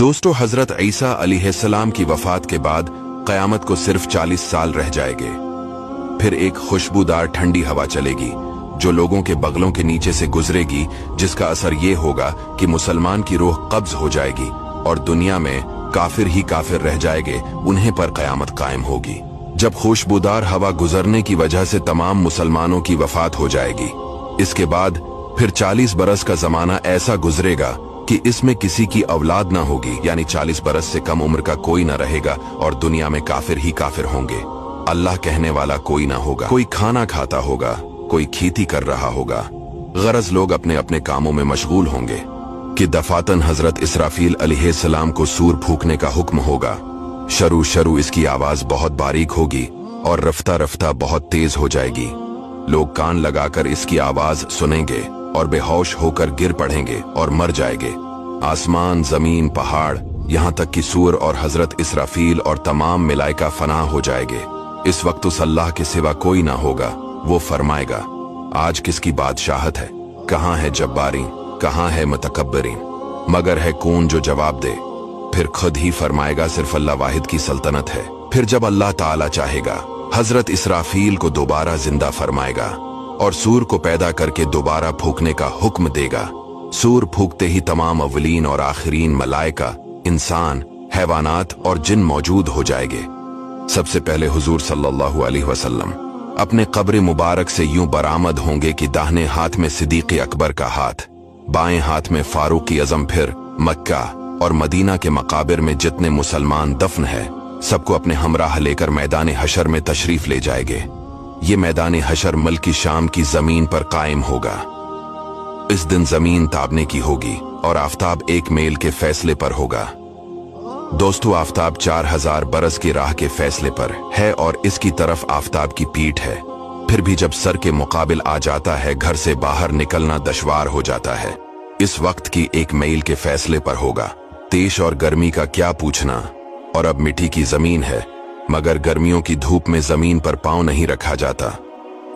दोस्तों, हजरत ईसा अलैहिस्सलाम की वफात के बाद क़यामत को सिर्फ 40 साल रह जाएंगे। फिर एक खुशबूदार ठंडी हवा चलेगी जो लोगों के बगलों के नीचे से गुजरेगी, जिसका असर ये होगा कि मुसलमान की रूह कब्ज हो जाएगी और दुनिया में काफिर ही काफिर रह जाएंगे, उन्हें पर क़यामत कायम होगी। जब खुशबूदार हवा गुजरने की वजह से तमाम मुसलमानों की वफात हो जाएगी, इसके बाद फिर 40 बरस का जमाना ऐसा गुजरेगा कि इसमें किसी की औलाद ना होगी, यानी 40 बरस से कम उम्र का कोई ना रहेगा और दुनिया में काफिर ही काफिर होंगे। अल्लाह कहने वाला कोई ना होगा। कोई खाना खाता होगा, कोई खेती कर रहा होगा, गरज लोग अपने अपने कामों में मशगूल होंगे कि दफातन हजरत इसराफील अलैहिस्सलाम को सूर फूंकने का हुक्म होगा। शरू शरू इसकी आवाज बहुत बारीक होगी और रफ्ता रफ्ता बहुत तेज हो जाएगी। लोग कान लगाकर इसकी आवाज सुनेंगे और बेहोश होकर गिर पड़ेंगे और मर जाएंगे। आसमान, जमीन, पहाड़, यहाँ तक कि सूर और हजरत इसराफील और तमाम मलाइका फना हो जाएंगे। इस वक्त उस अल्लाह के सिवा कोई ना होगा। वो फरमाएगा, आज किसकी बादशाहत है? कहाँ है जब्बारी, कहाँ है मुतकब्बरीन? मगर है कौन जो जवाब दे? फिर खुद ही फरमाएगा, सिर्फ अल्लाह वाहिद की सल्तनत है। फिर जब अल्लाह ताला चाहेगा, हजरत इसराफील को दोबारा जिंदा फरमाएगा और सूर को पैदा करके दोबारा फूंकने का हुक्म देगा। सूर फूंकते ही तमाम अव्वलीन और आखिरीन मलाइका, इंसान, हैवानात और जिन मौजूद हो जाएंगे। सबसे पहले हुजूर सल्लल्लाहु अलैहि वसल्लम अपने कब्र मुबारक से यूं बरामद होंगे कि दाहिने हाथ में सिद्दीक़ अकबर का हाथ, बाएं हाथ में फारूक आज़म। फिर मक्का और मदीना के मकाबिर में जितने मुसलमान दफन है, सबको अपने हमराह लेकर मैदान हशर में तशरीफ ले जाएंगे। ये मैदान हशर मुल्क शाम की जमीन पर कायम होगा। इस दिन जमीन ताबने की होगी और आफताब एक मेल के फैसले पर होगा। दोस्तों, आफताब 4000 बरस की राह के फैसले पर है और इसकी तरफ आफताब की पीठ है। फिर भी जब सर के मुकाबिल आ जाता है, घर से बाहर निकलना दुश्वार हो जाता है। इस वक्त की एक मील के फैसले पर होगा। तेज और गर्मी का क्या पूछना। और अब मिट्टी की जमीन है, मगर गर्मियों की धूप में जमीन पर पांव नहीं रखा जाता।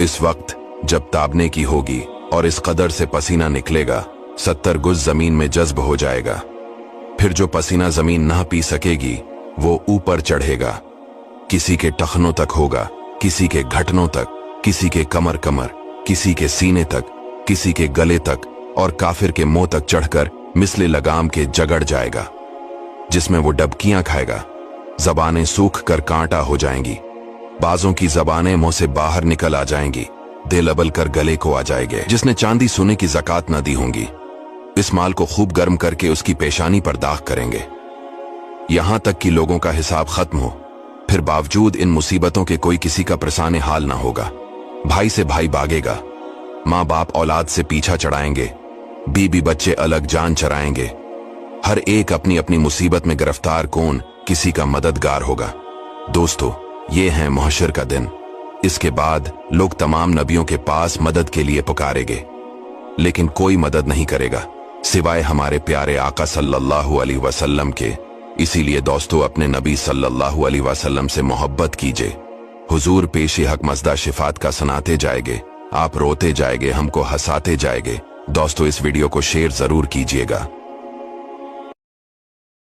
इस वक्त जब ताबने की होगी और इस कदर से पसीना निकलेगा, 70 गुज जमीन में जज्ब हो जाएगा। फिर जो पसीना जमीन ना पी सकेगी, वो ऊपर चढ़ेगा। किसी के टखनों तक होगा, किसी के घटनों तक, किसी के कमर कमर, किसी के सीने तक, किसी के गले तक और काफिर के मुंह तक चढ़कर मिसले लगाम के जगड़ जाएगा, जिसमें वो डबकियां खाएगा। जबानें सूख कर कांटा हो जाएंगी, बाजों की जबानें मुंह से बाहर निकल आ जाएंगी, दिल अबल कर गले को आ जाएंगे। जिसने चांदी सोने की ज़कात न दी होंगी, इस माल को खूब गर्म करके उसकी पेशानी पर दाग करेंगे, यहां तक कि लोगों का हिसाब खत्म हो। फिर बावजूद इन मुसीबतों के कोई किसी का प्रसाने हाल ना होगा। भाई से भाई भागेगा, माँ बाप औलाद से पीछा चढ़ाएंगे, बीबी बच्चे अलग जान चराएंगे। हर एक अपनी अपनी मुसीबत में गिरफ्तार, कौन किसी का मददगार होगा। दोस्तों, ये है महशर का दिन। इसके बाद लोग तमाम नबियों के पास मदद के लिए पुकारेंगे, लेकिन कोई मदद नहीं करेगा सिवाय हमारे प्यारे आका सल्लल्लाहु अलैहि वसल्लम के। इसीलिए दोस्तों, अपने नबी सल्लल्लाहु अलैहि वसल्लम से मोहब्बत कीजिए। हुजूर पेशे हक मज़दा शिफात का सुनाते जाएंगे, आप रोते जाएंगे, हमको हंसाते जाएंगे। दोस्तों, इस वीडियो को शेयर जरूर कीजिएगा।